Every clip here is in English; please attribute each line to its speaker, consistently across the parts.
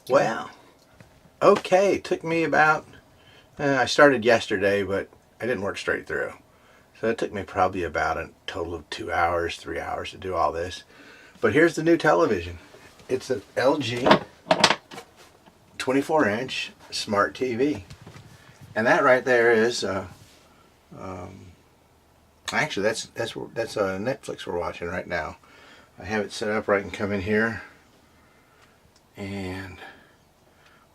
Speaker 1: Well, okay, it took me about, I started yesterday, but I didn't work straight through. So it took me probably about a total of 2 hours, 3 hours to do all this. But here's the new television. It's an LG 24-inch smart TV. And that right there is, actually that's Netflix we're watching right now. I have it set up where I can come in here and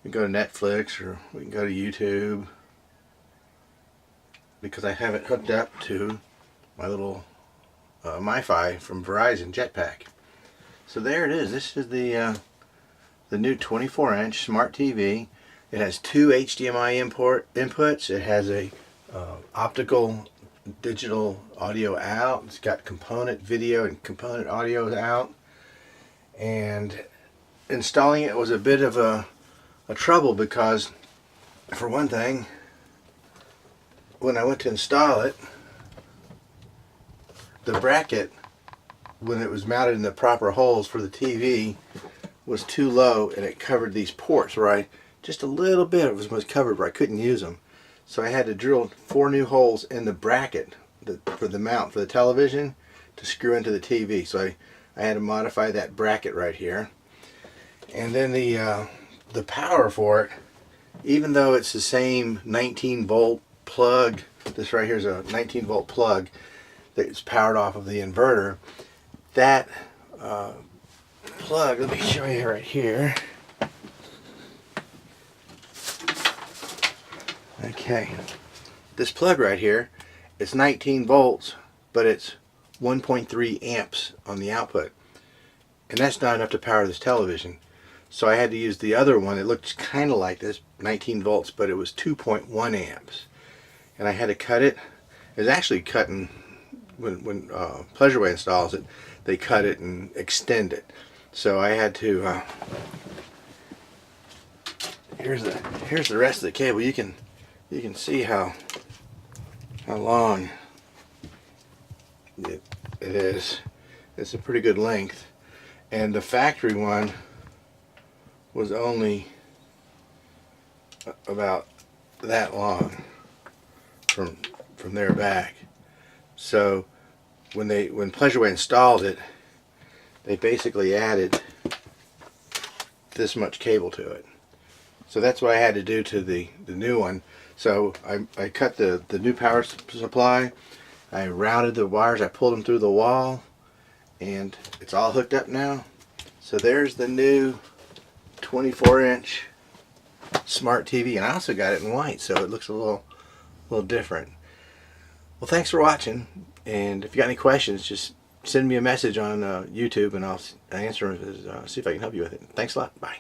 Speaker 1: we can go to Netflix or we can go to YouTube, because I have it hooked up to my little MiFi from Verizon Jetpack. So there it is. This is the new 24-inch smart TV. It has 2 HDMI inputs. It has a optical digital audio out. It's got component video and component audio out. And installing it was a bit of a trouble, because for one thing, when I went to install it, the bracket, when it was mounted in the proper holes for the TV, was too low, and it covered these ports where just a little bit of it was covered where I couldn't use them. So I had to drill 4 new holes in the bracket for the mount for the television to screw into the TV. So I had to modify that bracket right here. And then the power for it, even though it's the same 19-volt plug, this right here is a 19-volt plug that's powered off of the inverter, that plug, let me show you right here. Okay, this plug right here, it's 19 volts, but it's 1.3 amps on the output, and that's not enough to power this television. So I had to use the other one. It looked kind of like this, 19 volts, but it was 2.1 amps, and I had to cut it. It was actually cutting when PleasureWay installs it. They cut it and extend it. So I had to. Here's the rest of the cable. You can see how long it is. It's a pretty good length, and the factory one was only about that long from there back. So when PleasureWay installed it, they basically added this much cable to it. So that's what I had to do to the new one. So I cut the new power supply, I routed the wires, I pulled them through the wall, and it's all hooked up now. So there's the new 24-inch smart TV, and I also got it in white, so it looks a little different. Well, thanks for watching, and if you got any questions, just send me a message on YouTube, and I'll answer them, see if I can help you with it. Thanks a lot. Bye.